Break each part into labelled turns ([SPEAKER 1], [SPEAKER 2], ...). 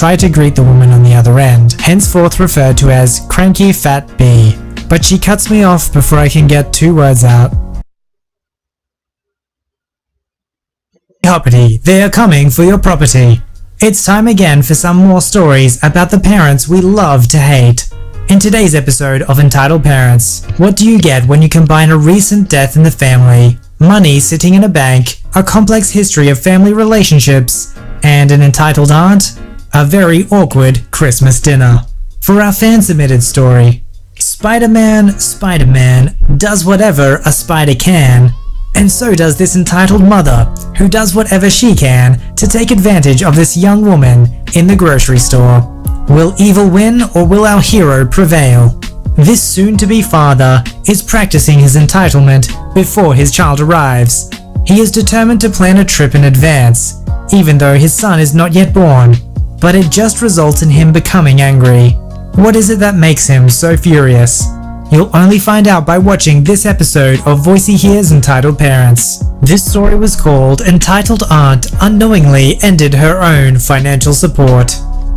[SPEAKER 1] try to greet the woman on the other end, henceforth referred to as Cranky Fat B. But she cuts me off before I can get 2 words out. Hoppity, they are coming for your property. It's time again for some more stories about the parents we love to hate. In today's episode of Entitled Parents, what do you get when you combine a recent death in the family, money sitting in a bank, a complex history of family relationships, and an entitled aunt? A very awkward Christmas dinner. For our fan-submitted story, Spider-Man does whatever a spider can, and so does this entitled mother, who does whatever she can to take advantage of this young woman in the grocery store. Will evil win, or will our hero prevail? This soon-to-be father is practicing his entitlement before his child arrives. He is determined to plan a trip in advance, even though his son is not yet born, but it just results in him becoming angry. What is it that makes him so furious? You'll only find out by watching this episode of Voicey Here's Entitled Parents. This story was called Entitled Aunt Unknowingly Ended Her Own Financial Support.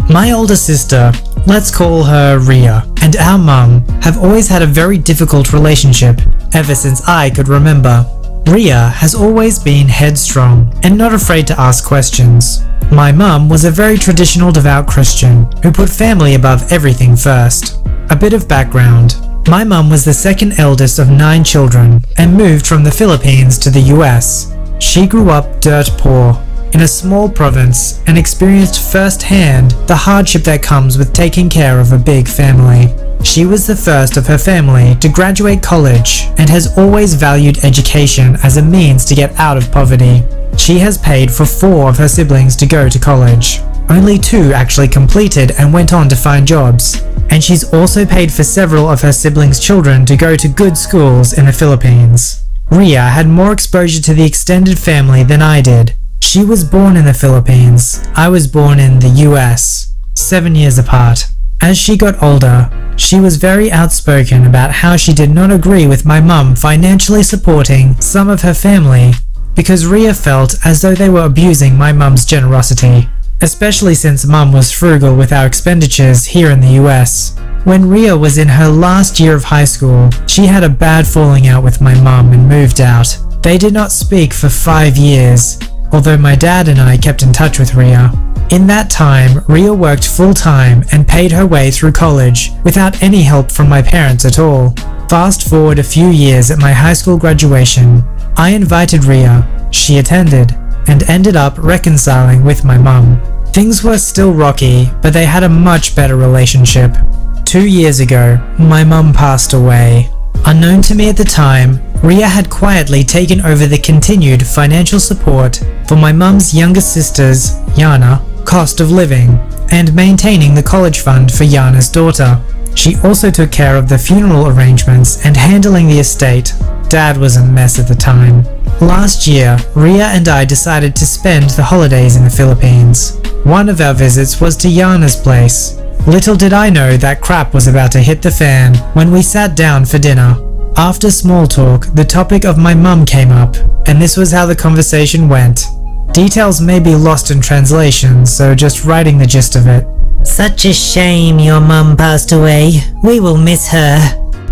[SPEAKER 1] My older sister, let's call her Ria, and our mum have always had a very difficult relationship ever since I could remember. Ria has always been headstrong and not afraid to ask questions. My mum was a very traditional devout Christian who put family above everything first. A bit of background. My mum was the second eldest of 9 children and moved from the Philippines to the US. She grew up dirt poor in a small province and experienced firsthand the hardship that comes with taking care of a big family. She was the first of her family to graduate college and has always valued education as a means to get out of poverty. She has paid for 4 of her siblings to go to college. Only 2 actually completed and went on to find jobs. And she's also paid for several of her siblings' children to go to good schools in the Philippines. Ria had more exposure to the extended family than I did. She was born in the Philippines. I was born in the US, 7 years apart. As she got older, she was very outspoken about how she did not agree with my mum financially supporting some of her family because Ria felt as though they were abusing my mum's generosity, especially since mum was frugal with our expenditures here in the US. When Ria was in her last year of high school, she had a bad falling out with my mum and moved out. They did not speak for 5 years, although my dad and I kept in touch with Ria. In that time, Ria worked full-time and paid her way through college without any help from my parents at all. Fast forward a few years at my high school graduation, I invited Ria, she attended, and ended up reconciling with my mum. Things were still rocky, but they had a much better relationship. 2 years ago, my mum passed away. Unknown to me at the time, Ria had quietly taken over the continued financial support for my mum's younger sister's, Yana, cost of living, and maintaining the college fund for Yana's daughter. She also took care of the funeral arrangements and handling the estate. Dad was a mess at the time. Last year, Ria and I decided to spend the holidays in the Philippines. One of our visits was to Yana's place. Little did I know that crap was about to hit the fan when we sat down for dinner. After small talk, the topic of my mum came up, and this was how the conversation went. Details may be lost in translation, so just writing the gist of it.
[SPEAKER 2] Such a shame your mum passed away. We will miss her.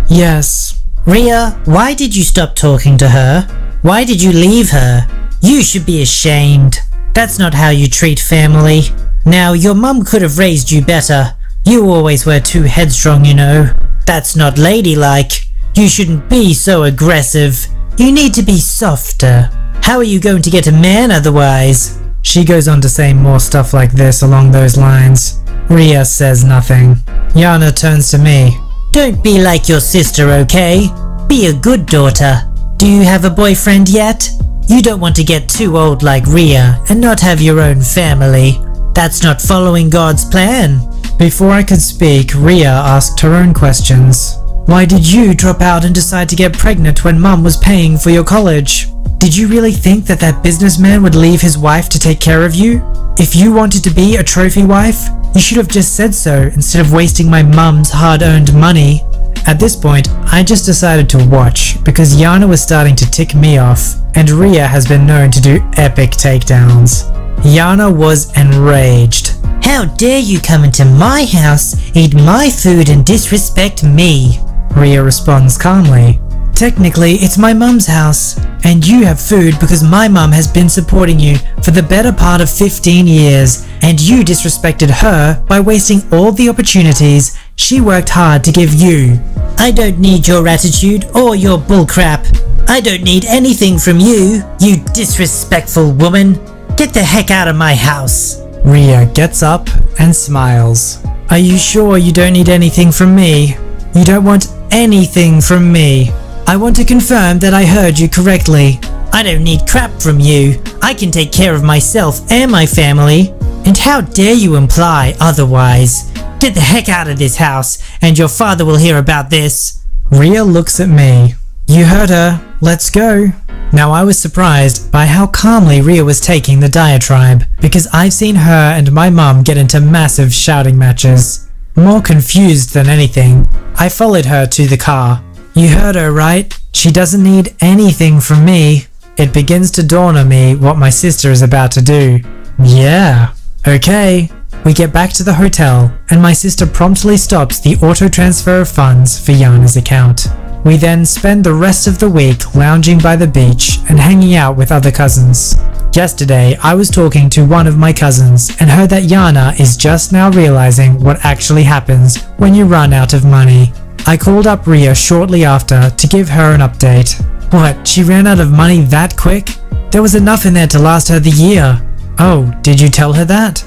[SPEAKER 1] Yes.
[SPEAKER 2] Ria, why did you stop talking to her? Why did you leave her? You should be ashamed. That's not how you treat family. Now, your mum could have raised you better. You always were too headstrong, you know. That's not ladylike. You shouldn't be so aggressive. You need to be softer. How are you going to get a man otherwise?
[SPEAKER 1] She goes on to say more stuff like this along those lines. Ria says nothing. Yana turns to me.
[SPEAKER 2] Don't be like your sister, okay? Be a good daughter. Do you have a boyfriend yet? You don't want to get too old like Ria and not have your own family. That's not following God's plan.
[SPEAKER 1] Before I could speak, Ria asked her own questions. Why did you drop out and decide to get pregnant when mum was paying for your college? Did you really think that that businessman would leave his wife to take care of you? If you wanted to be a trophy wife, you should have just said so instead of wasting my mum's hard-earned money. At this point, I just decided to watch because Yana was starting to tick me off, and Ria has been known to do epic takedowns. Yana was enraged.
[SPEAKER 2] How dare you come into my house, eat my food and disrespect me?
[SPEAKER 1] Ria responds calmly. Technically, it's my mum's house, and you have food because my mum has been supporting you for the better part of 15 years, and you disrespected her by wasting all the opportunities she worked hard to give you.
[SPEAKER 2] I don't need your attitude or your bullcrap. I don't need anything from you, you disrespectful woman. Get the heck out of my house.
[SPEAKER 1] Ria gets up and smiles. Are you sure you don't need anything from me? You don't want anything from me. I want to confirm that I heard you correctly.
[SPEAKER 2] I don't need crap from you. I can take care of myself and my family. And how dare you imply otherwise? Get the heck out of this house, and your father will hear about this.
[SPEAKER 1] Ria looks at me. You heard her. Let's go. Now I was surprised by how calmly Ria was taking the diatribe, because I've seen her and my mum get into massive shouting matches. More confused than anything, I followed her to the car. You heard her, right? She doesn't need anything from me. It begins to dawn on me what my sister is about to do. Yeah. Okay. We get back to the hotel, and my sister promptly stops the auto transfer of funds for Yana's account. We then spend the rest of the week lounging by the beach and hanging out with other cousins. Yesterday, I was talking to one of my cousins and heard that Yana is just now realizing what actually happens when you run out of money. I called up Ria shortly after to give her an update. What, she ran out of money that quick? There was enough in there to last her the year. Oh, did you tell her that?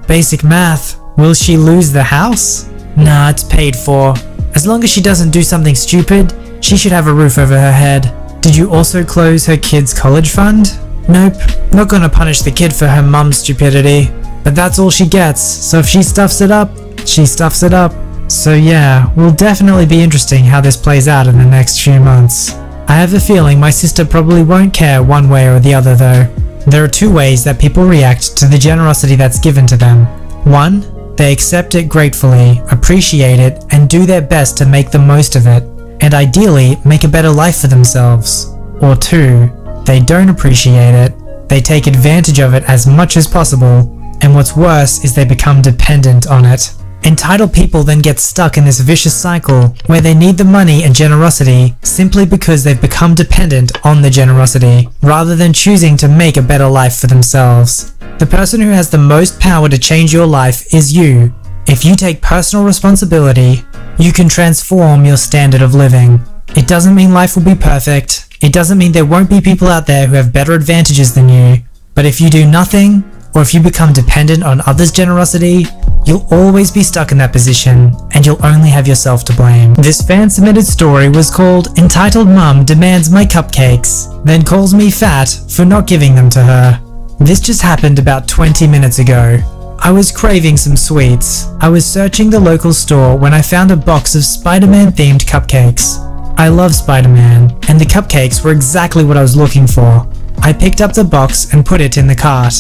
[SPEAKER 1] Basic math. Will she lose the house? Nah, it's paid for. As long as she doesn't do something stupid, she should have a roof over her head. Did you also close her kid's college fund? Nope, not gonna punish the kid for her mum's stupidity. But that's all she gets, so if she stuffs it up, she stuffs it up. So yeah, will definitely be interesting how this plays out in the next few months. I have a feeling my sister probably won't care one way or the other though. There are two ways that people react to the generosity that's given to them. One, they accept it gratefully, appreciate it, and do their best to make the most of it, and ideally make a better life for themselves. Or two, they don't appreciate it, they take advantage of it as much as possible, and what's worse is they become dependent on it. Entitled people then get stuck in this vicious cycle where they need the money and generosity simply because they've become dependent on the generosity, rather than choosing to make a better life for themselves. The person who has the most power to change your life is you. If you take personal responsibility, you can transform your standard of living. It doesn't mean life will be perfect. It doesn't mean there won't be people out there who have better advantages than you. But if you do nothing, or if you become dependent on others' generosity, you'll always be stuck in that position, and you'll only have yourself to blame. This fan-submitted story was called Entitled Mum Demands My Cupcakes, then calls me fat for not giving them to her. This just happened about 20 minutes ago. I was craving some sweets. I was searching the local store when I found a box of Spider-Man themed cupcakes. I love Spider-Man, and the cupcakes were exactly what I was looking for. I picked up the box and put it in the cart.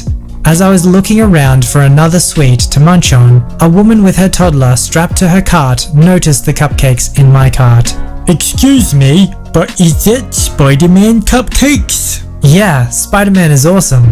[SPEAKER 1] As I was looking around for another sweet to munch on, a woman with her toddler strapped to her cart noticed the cupcakes in my cart.
[SPEAKER 3] Excuse me, but is that Spider-Man cupcakes?
[SPEAKER 1] Yeah, Spider-Man is awesome.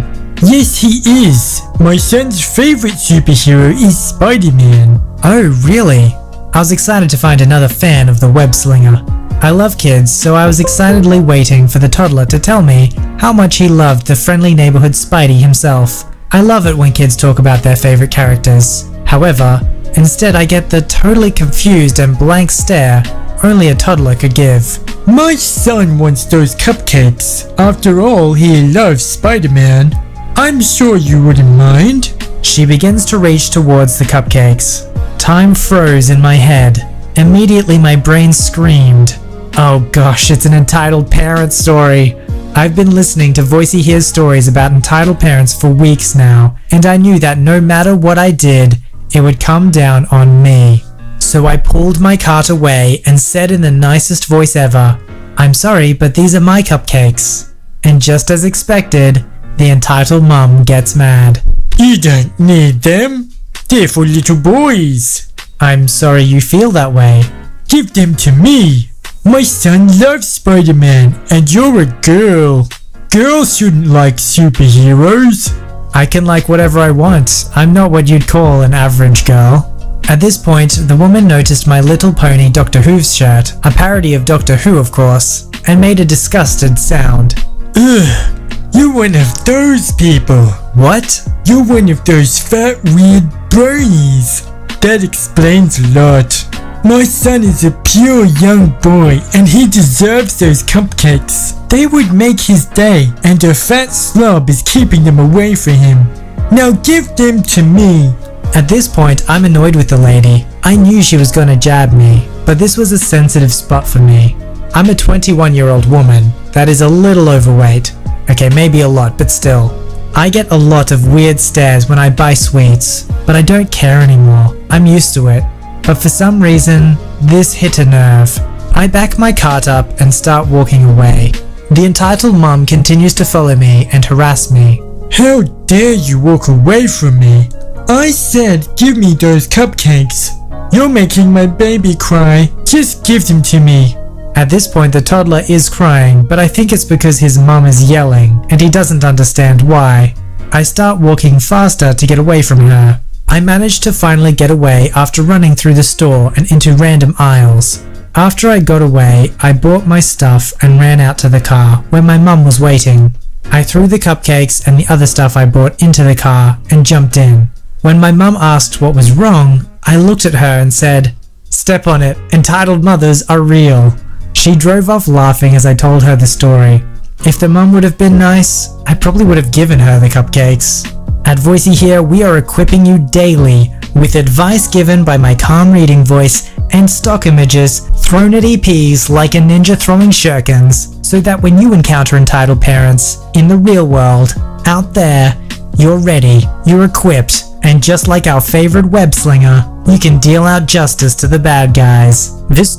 [SPEAKER 3] Yes, he is. My son's favorite superhero is Spider-Man.
[SPEAKER 1] Oh, really? I was excited to find another fan of the web slinger. I love kids, so I was excitedly waiting for the toddler to tell me how much he loved the friendly neighborhood Spidey himself. I love it when kids talk about their favorite characters. However, instead I get the totally confused and blank stare only a toddler could give.
[SPEAKER 3] My son wants those cupcakes. After all, he loves Spider-Man. I'm sure you wouldn't mind.
[SPEAKER 1] She begins to reach towards the cupcakes. Time froze in my head. Immediately my brain screamed. Oh gosh, it's an entitled parent story. I've been listening to Voicey Here's stories about entitled parents for weeks now, and I knew that no matter what I did, it would come down on me. So I pulled my cart away and said in the nicest voice ever, "I'm sorry, but these are my cupcakes." And just as expected, the entitled mum gets mad.
[SPEAKER 3] You don't need them. They're for little boys.
[SPEAKER 1] I'm sorry you feel that way.
[SPEAKER 3] Give them to me. My son loves Spider-Man, and you're a girl. Girls shouldn't like superheroes.
[SPEAKER 1] I can like whatever I want. I'm not what you'd call an average girl. At this point, the woman noticed my Little Pony Doctor Who's shirt, a parody of Doctor Who of course, and made a disgusted sound.
[SPEAKER 3] Ugh, you're one of those people.
[SPEAKER 1] What?
[SPEAKER 3] You're one of those fat, weird bronies. That explains a lot. My son is a pure young boy and he deserves those cupcakes. They would make his day and a fat slob is keeping them away from him. Now give them to me.
[SPEAKER 1] At this point, I'm annoyed with the lady. I knew she was gonna jab me, but this was a sensitive spot for me. I'm a 21-year-old woman that is a little overweight. Okay, maybe a lot, but still. I get a lot of weird stares when I buy sweets, but I don't care anymore. I'm used to it. But for some reason, this hit a nerve. I back my cart up and start walking away. The entitled mum continues to follow me and harass me.
[SPEAKER 3] How dare you walk away from me? I said give me those cupcakes. You're making my baby cry. Just give them to me.
[SPEAKER 1] At this point, the toddler is crying, but I think it's because his mum is yelling and he doesn't understand why. I start walking faster to get away from her. I managed to finally get away after running through the store and into random aisles. After I got away, I bought my stuff and ran out to the car where my mum was waiting. I threw the cupcakes and the other stuff I bought into the car and jumped in. When my mum asked what was wrong, I looked at her and said, "Step on it, entitled mothers are real." She drove off laughing as I told her the story. If the mum would have been nice, I probably would have given her the cupcakes. At Voicey here, we are equipping you daily with advice given by my calm reading voice and stock images thrown at EPs like a ninja throwing shurikens, so that when you encounter entitled parents in the real world, out there, you're ready, you're equipped, and just like our favorite web slinger, you can deal out justice to the bad guys. This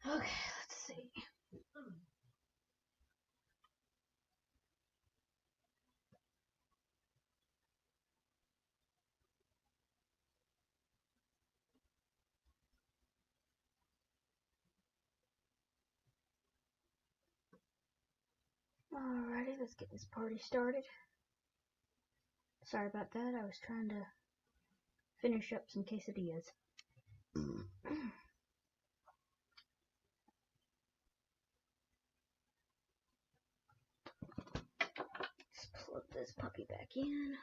[SPEAKER 4] Okay, let's see. Alrighty, let's get this party started. Sorry about that, I was trying to finish up some quesadillas. Let's plug this puppy back in.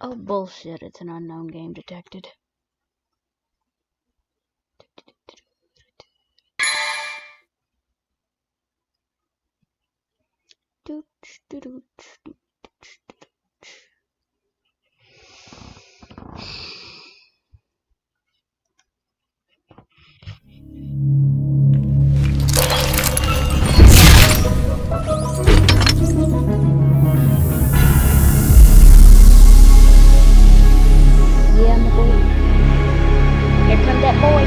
[SPEAKER 4] Oh bullshit, it's an unknown game detected. Yeah, my boy. Here comes that boy.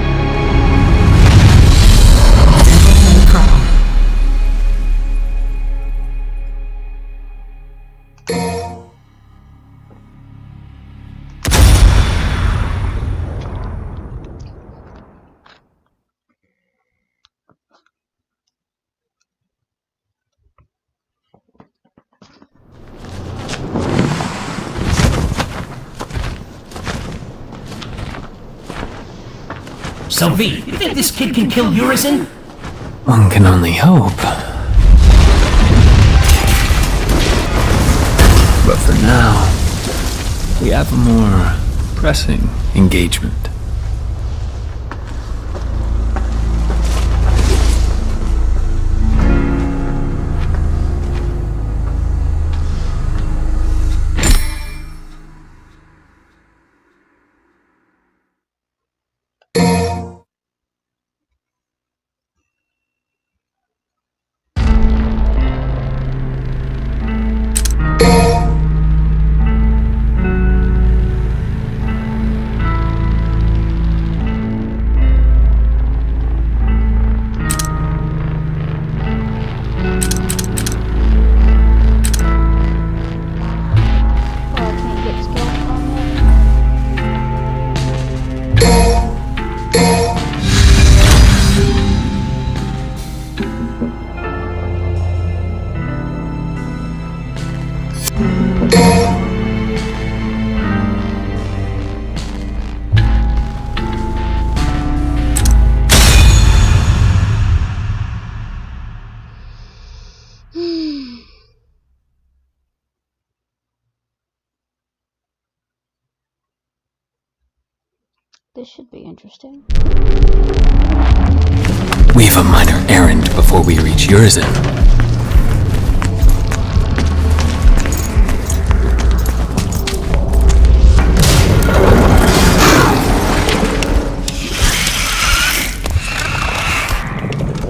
[SPEAKER 5] Sylvie, you think this kid can kill Urizen?
[SPEAKER 6] One can only hope. But for now, we have a more pressing engagement.
[SPEAKER 4] This should be interesting.
[SPEAKER 6] We have a minor errand before we reach Urizen.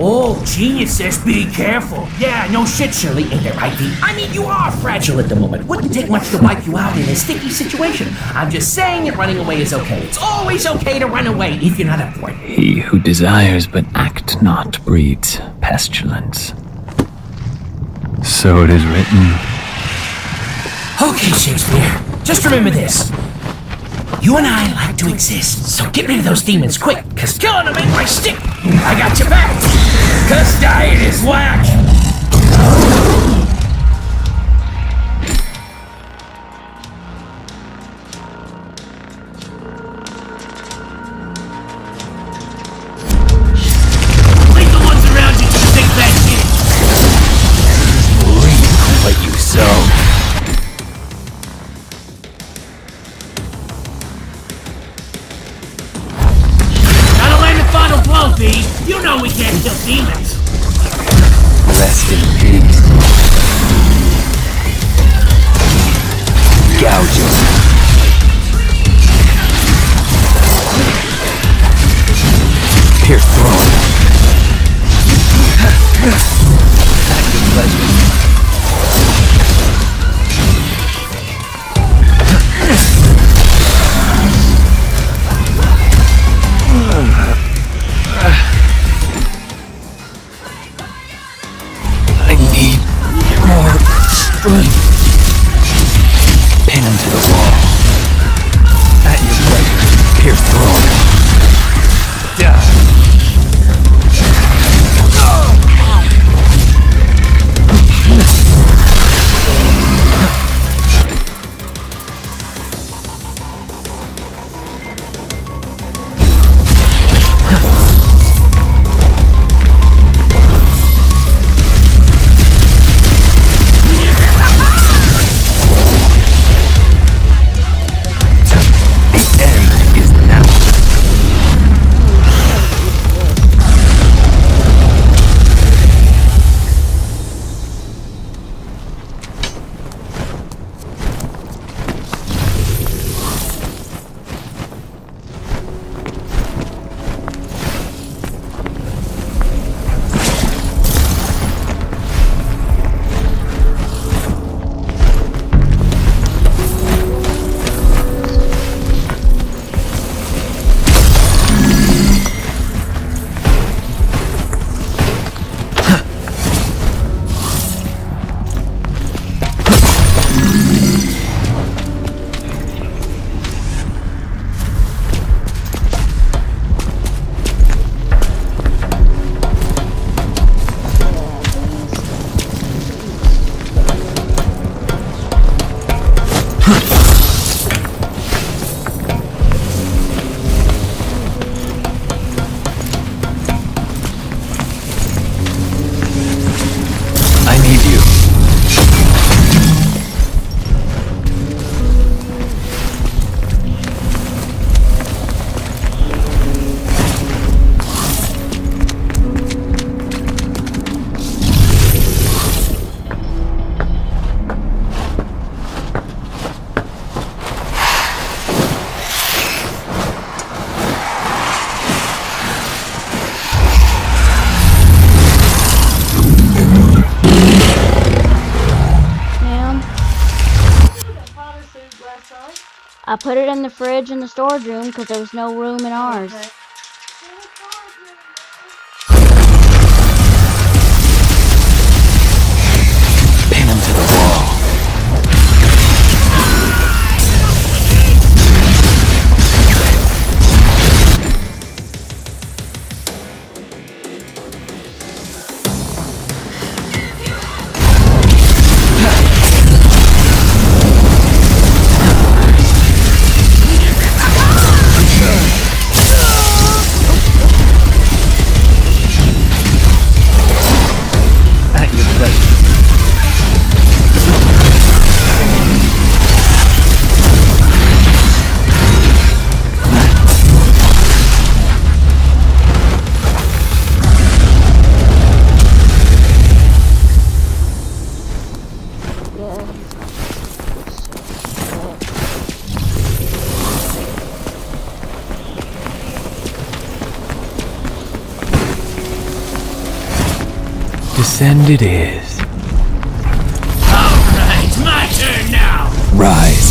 [SPEAKER 5] Oh, genius says be careful. Yeah, no shit, Shirley. Ain't that right, Pete? I mean, you are fragile at the moment. Wouldn't take much to wipe you out in a sticky situation. I'm just saying that running away is okay. It's always okay to run away if you're not up for it.
[SPEAKER 6] He who desires but act not breeds pestilence. So it is written.
[SPEAKER 5] Okay, Shakespeare. Just remember this. You and I like to exist, so get rid of those demons quick, cause killing them ain't my stick. I got your back, cause dying is whack. Leave the ones around you to think that shit.
[SPEAKER 6] Reap what you sow.
[SPEAKER 5] You know we can't kill demons.
[SPEAKER 6] Rest in peace. Gouge yourself. Pierce throne. At your pleasure. Pin him to the wall. At your pleasure. Pierce throne.
[SPEAKER 4] I put it in the fridge in the storage room because there was no room in ours.
[SPEAKER 6] Pin him to the wall. Descend it is.
[SPEAKER 5] Alright, my turn now!
[SPEAKER 6] Rise.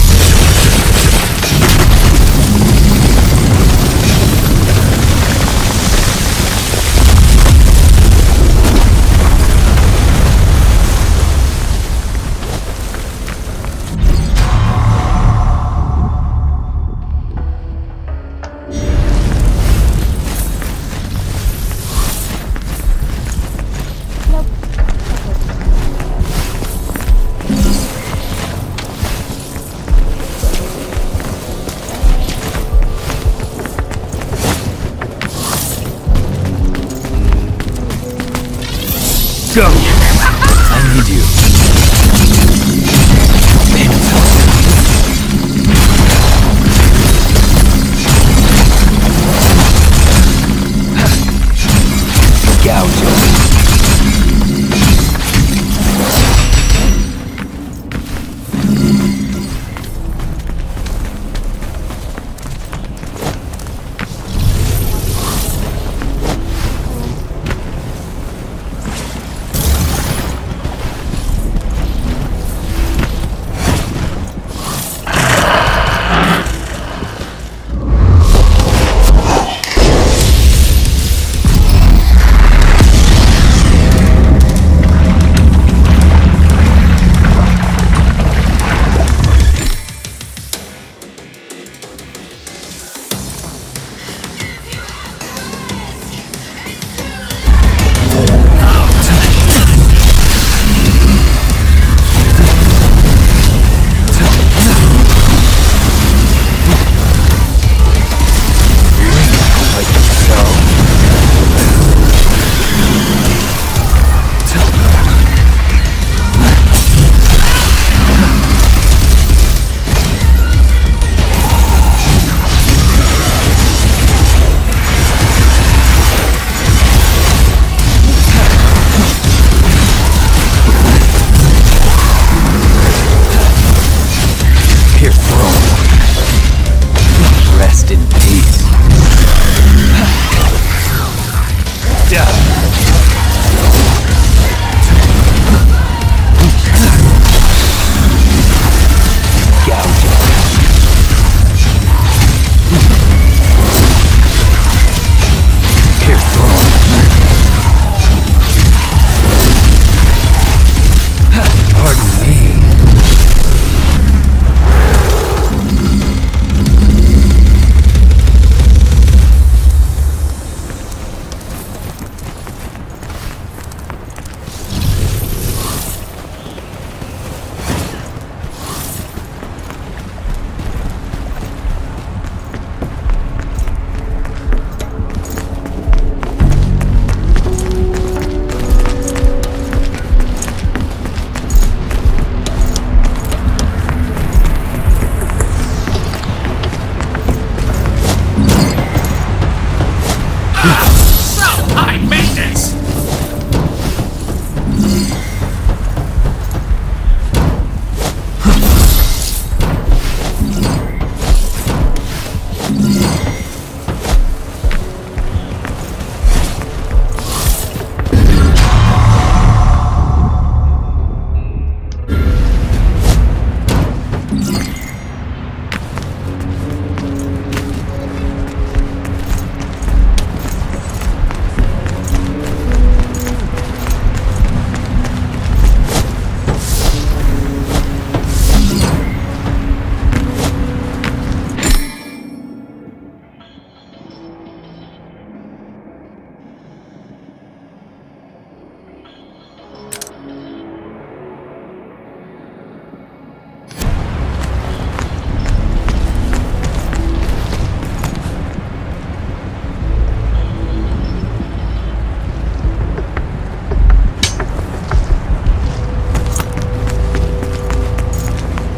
[SPEAKER 6] Go! I need you. Gouge him. Rest in peace.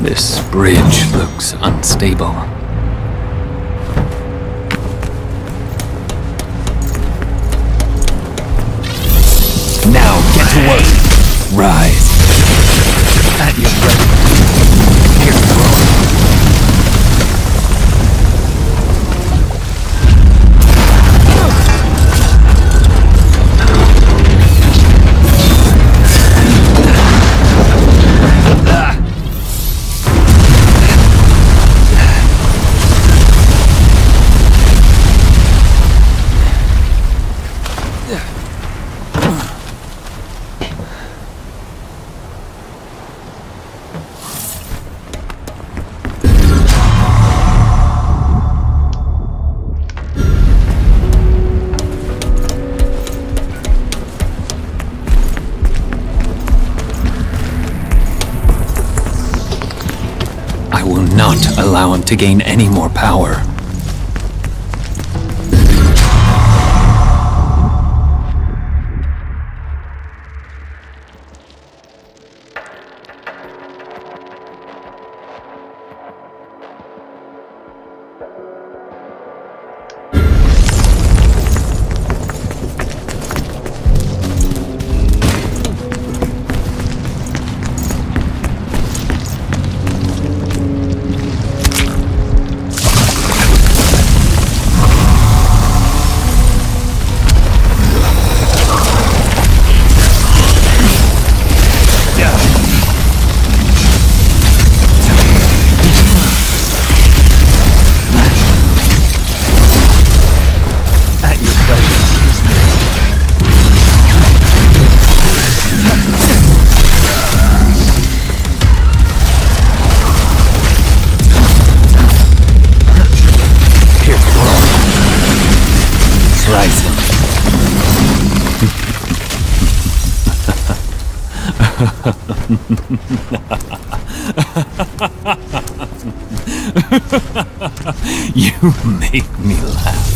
[SPEAKER 6] This bridge looks unstable. Now get to work. Rise. At your breath. Here, throne. allow him to gain any more power. You make me laugh.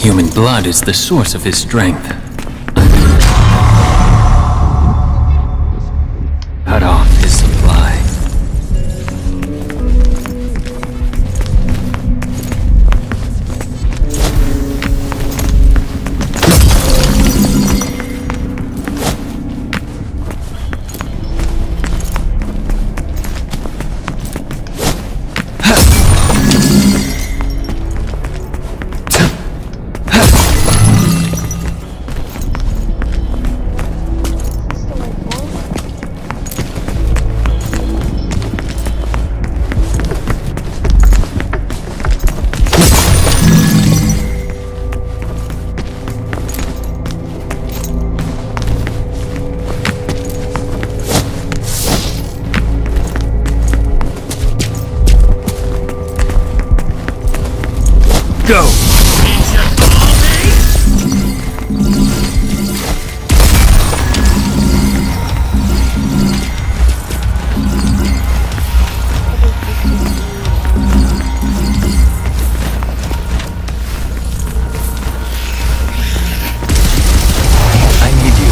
[SPEAKER 6] Human blood is the source of his strength. Cut off his supply.
[SPEAKER 5] Go!
[SPEAKER 6] I need you.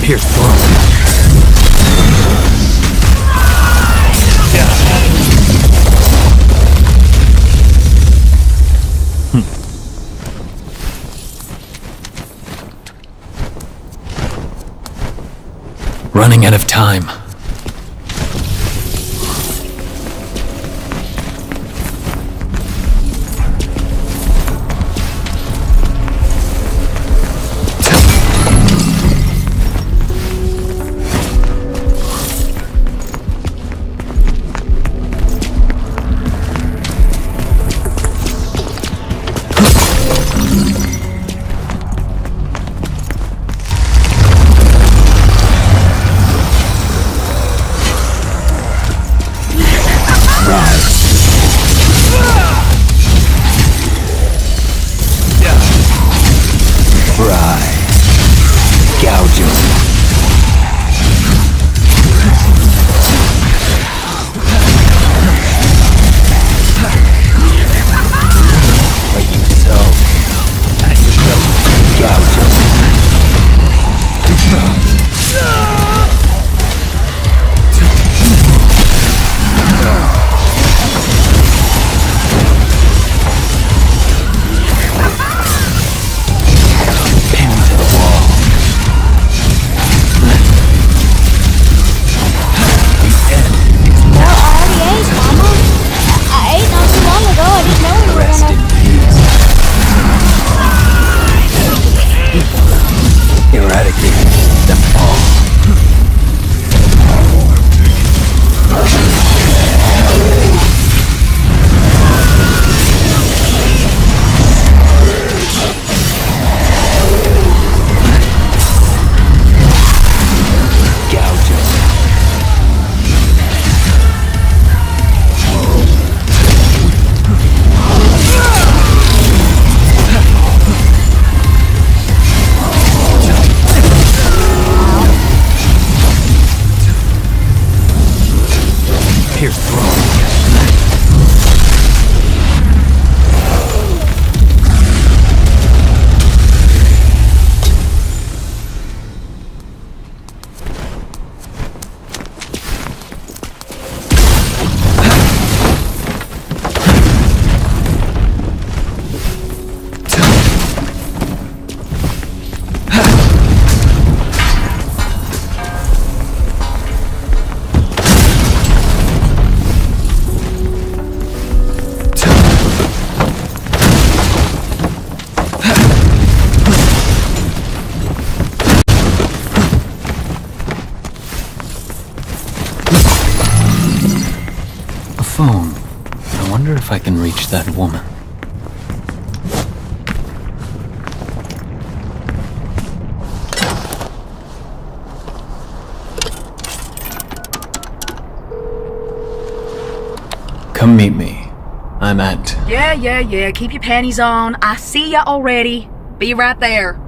[SPEAKER 6] Pierce through. Running out of time. Phone. I wonder if I can reach that woman. Come meet me. I'm at...
[SPEAKER 7] Yeah. Keep your panties on. I see ya already. Be right there.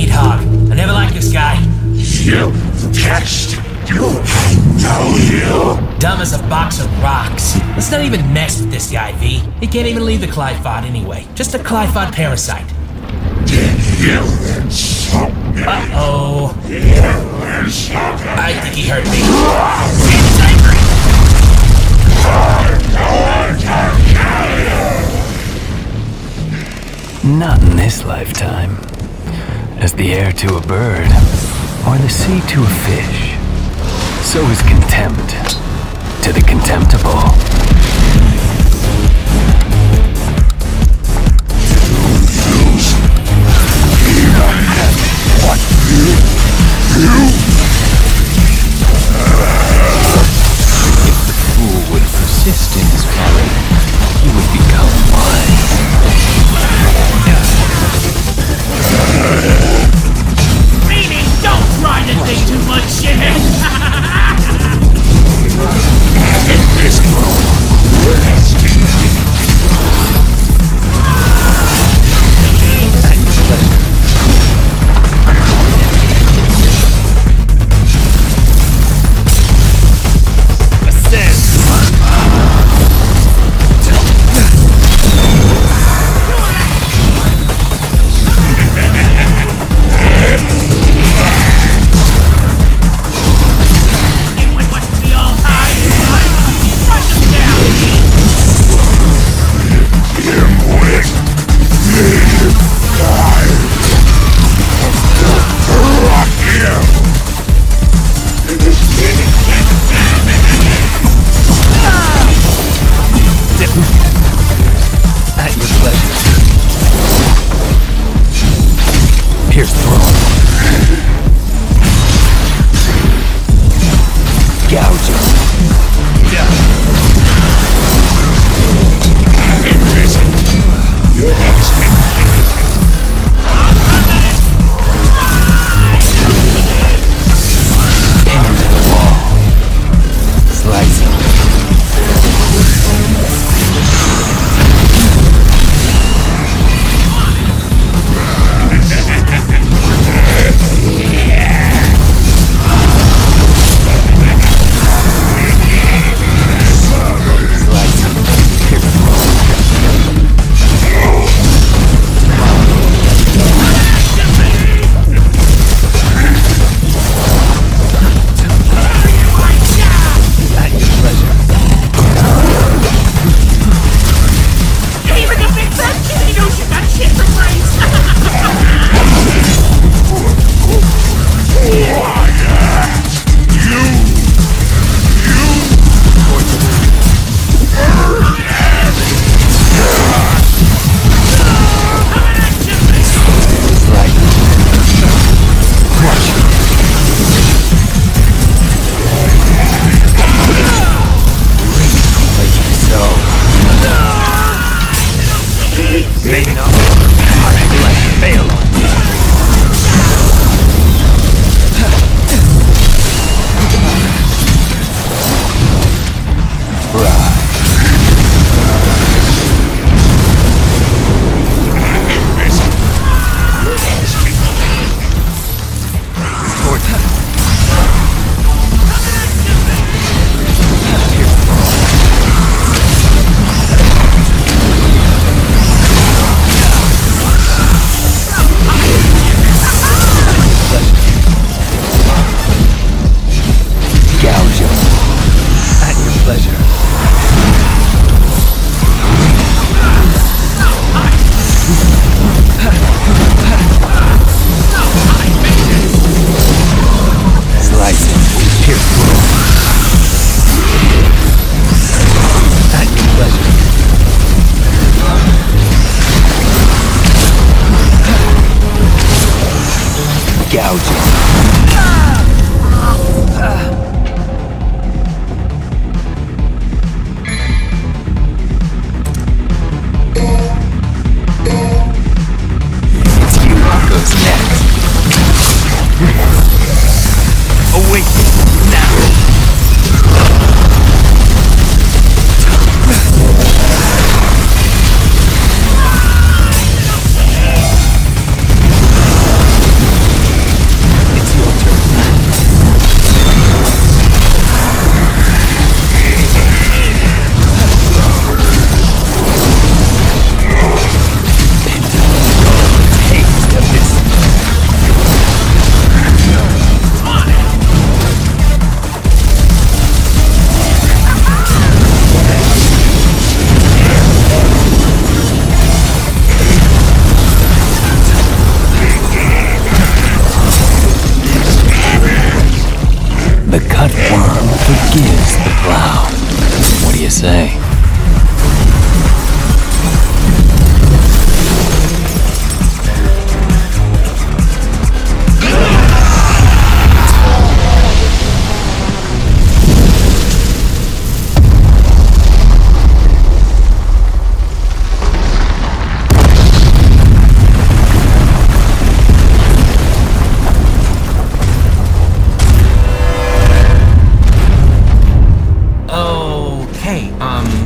[SPEAKER 5] meat hog. I never liked this guy.
[SPEAKER 8] You test. You know you.
[SPEAKER 5] Dumb as a box of rocks. Let's not even mess with this guy, V. He can't even leave the Clyphod anyway. Just a Clyphod parasite.
[SPEAKER 8] Did you insult me?
[SPEAKER 5] Uh-oh.
[SPEAKER 8] You insult me.
[SPEAKER 5] I think he hurt me.
[SPEAKER 8] He's angry. I'm going to kill you.
[SPEAKER 6] Not in this lifetime. As the air to a bird, or the sea to a fish, so is contempt to the contemptible.
[SPEAKER 8] What you
[SPEAKER 6] If the fool would persist in his folly, he would become wise.
[SPEAKER 5] Meaning, don't try to think too much, shithead!
[SPEAKER 6] The cutworm forgives the plow. What do you say?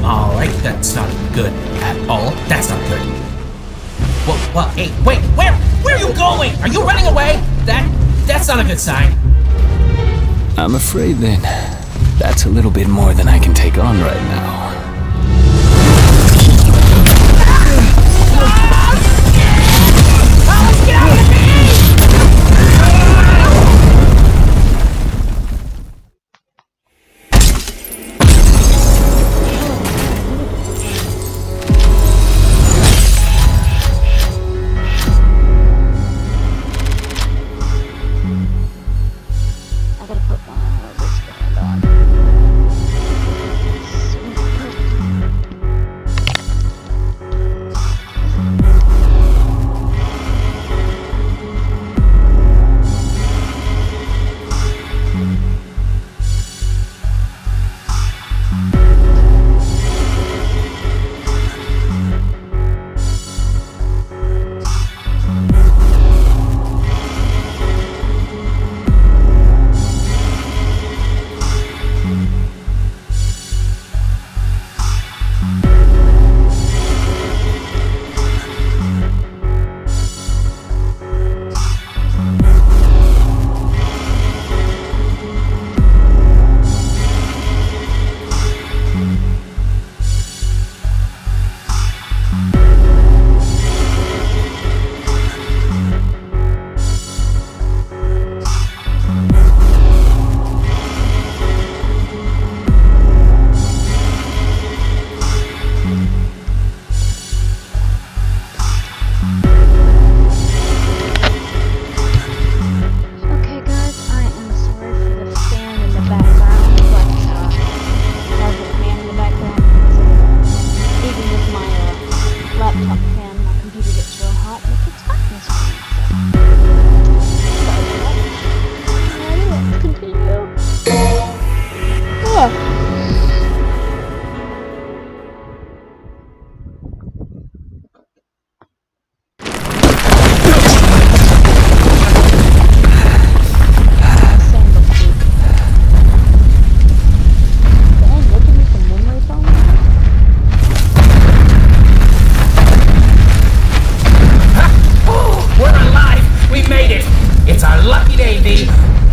[SPEAKER 5] Alright, that's not good at all. That's not good. Well, hey, wait, where are you going? Are you running away? That's not a good sign.
[SPEAKER 6] I'm afraid then, that's a little bit more than I can take on right now.
[SPEAKER 5] Get out of me!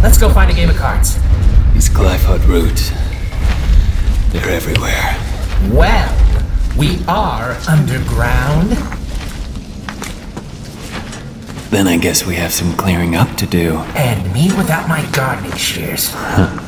[SPEAKER 5] Let's go find a game of cards.
[SPEAKER 6] These Glyphod roots, they're everywhere.
[SPEAKER 5] Well, we are underground.
[SPEAKER 6] Then I guess we have some clearing up to do.
[SPEAKER 5] And me without my gardening shears.
[SPEAKER 6] Huh.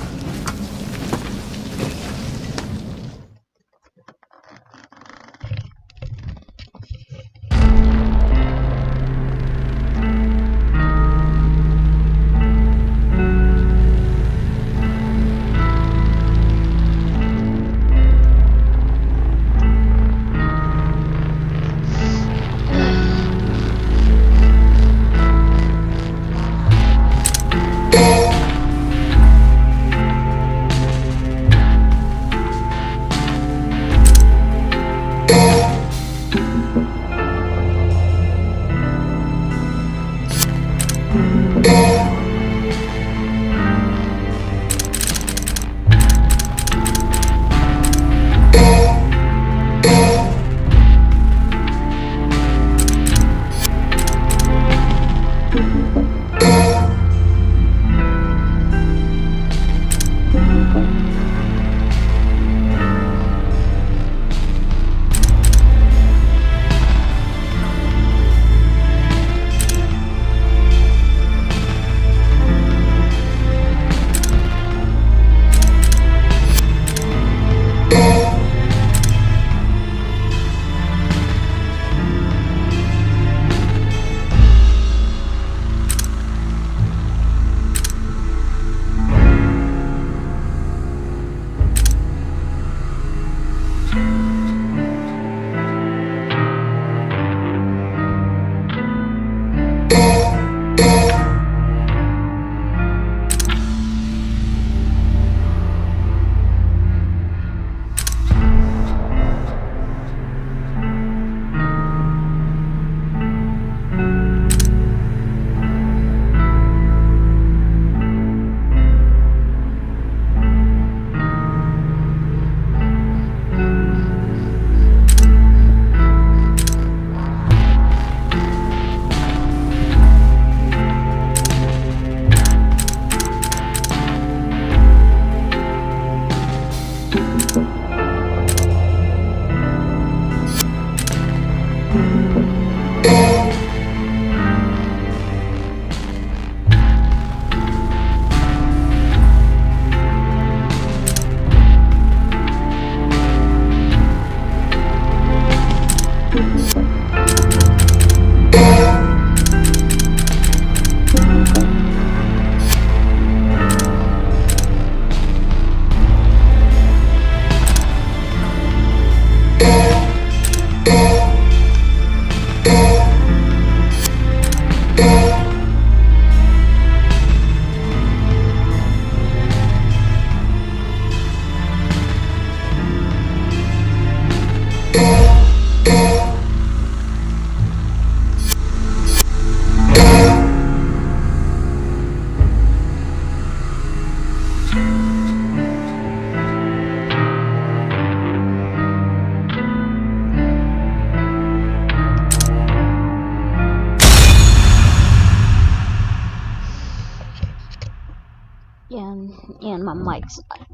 [SPEAKER 4] And my mic's not.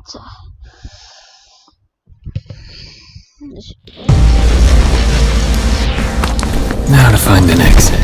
[SPEAKER 6] Now to find an exit.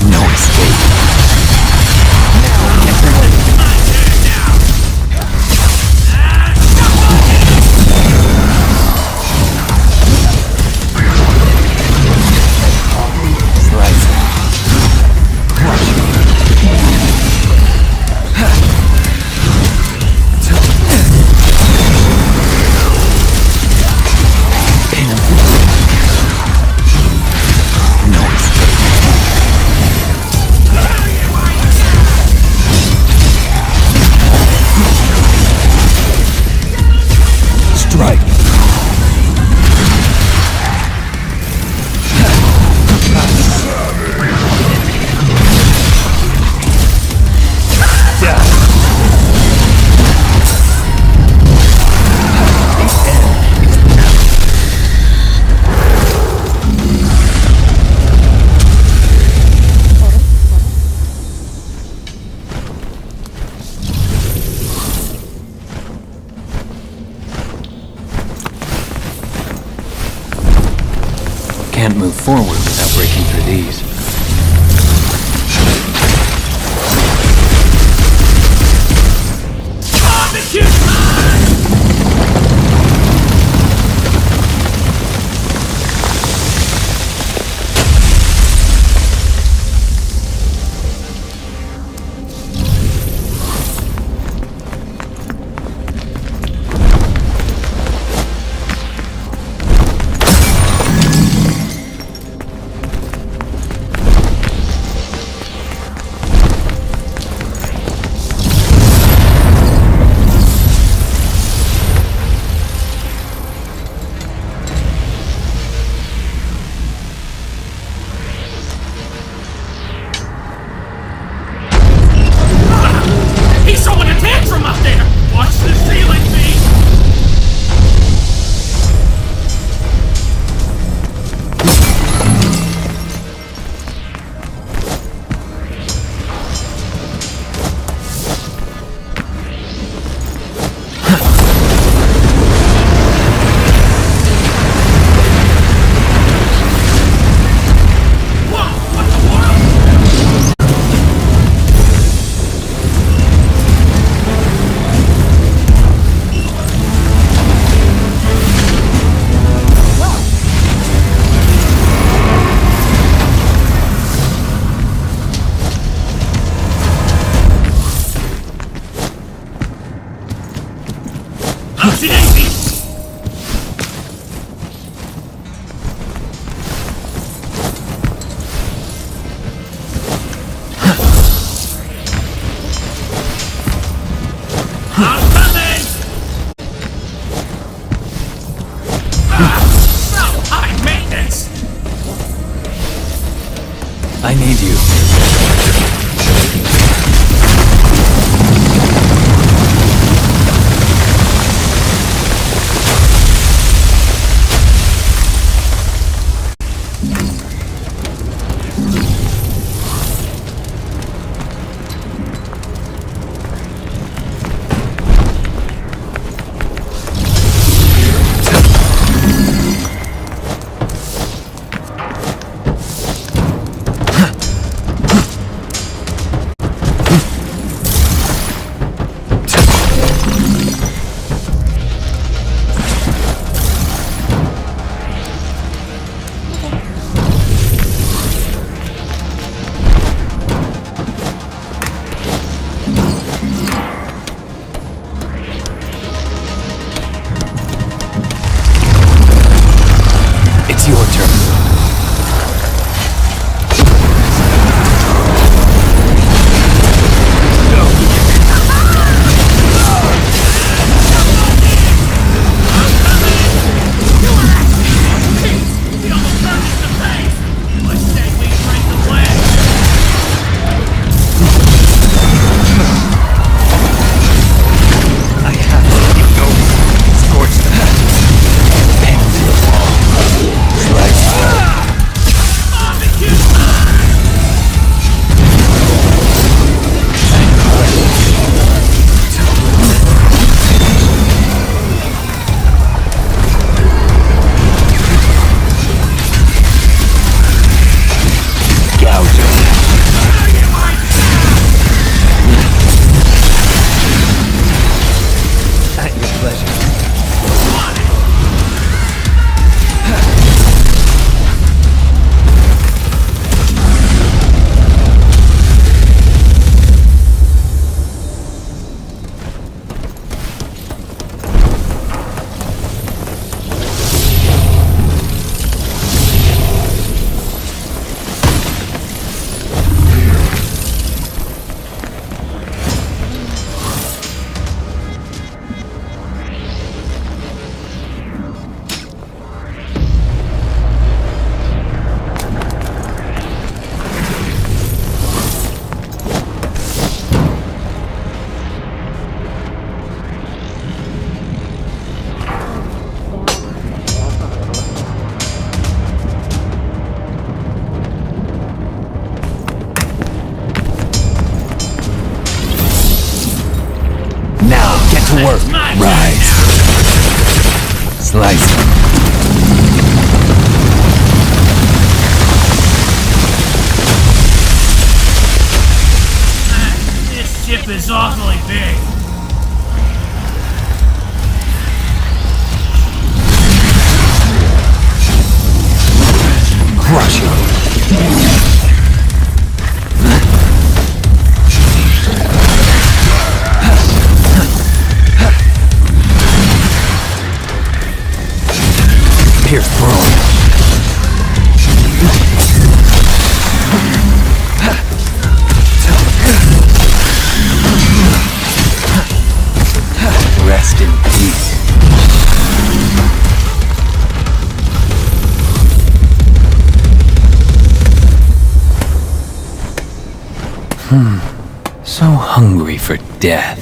[SPEAKER 6] No escape. Can't move forward without breaking through these.
[SPEAKER 5] He's throwing a tantrum up there! Watch the ceiling, me!
[SPEAKER 6] work. Rise. Slice them.
[SPEAKER 5] This ship is awfully big.
[SPEAKER 6] Crush him. Pierce throne. Rest in peace. So hungry for death.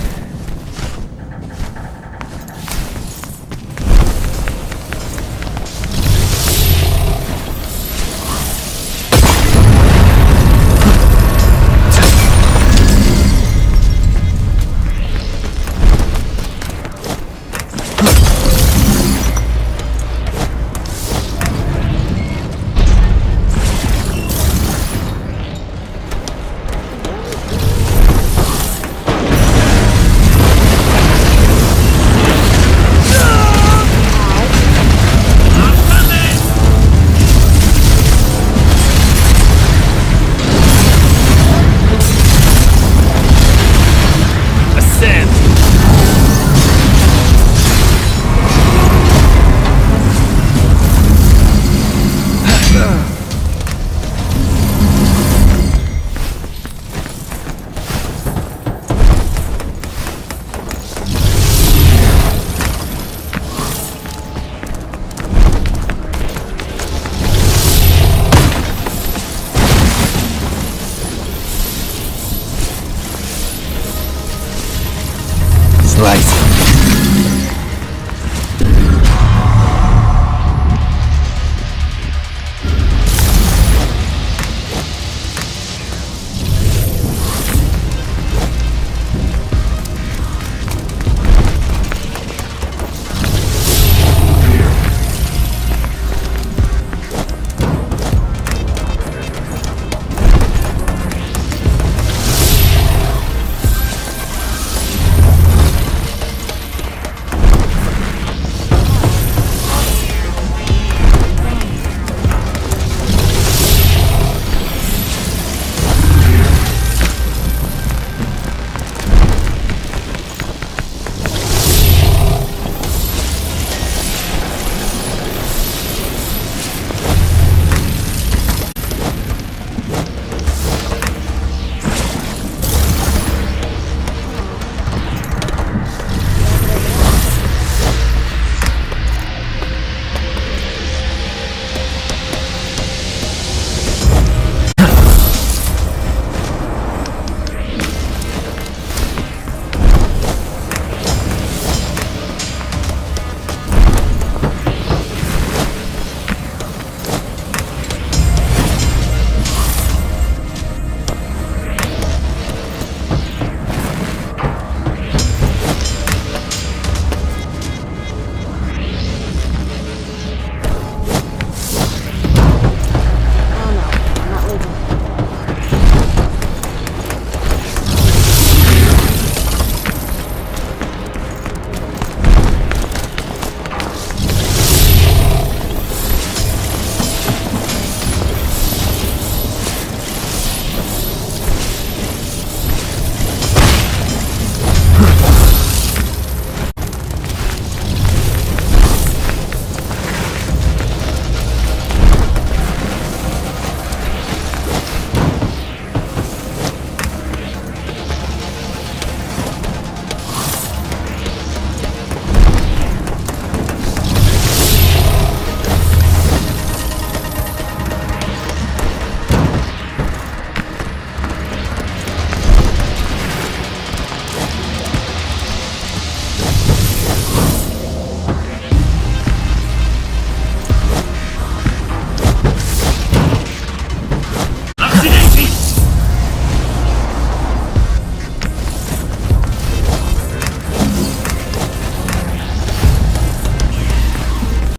[SPEAKER 6] Slice.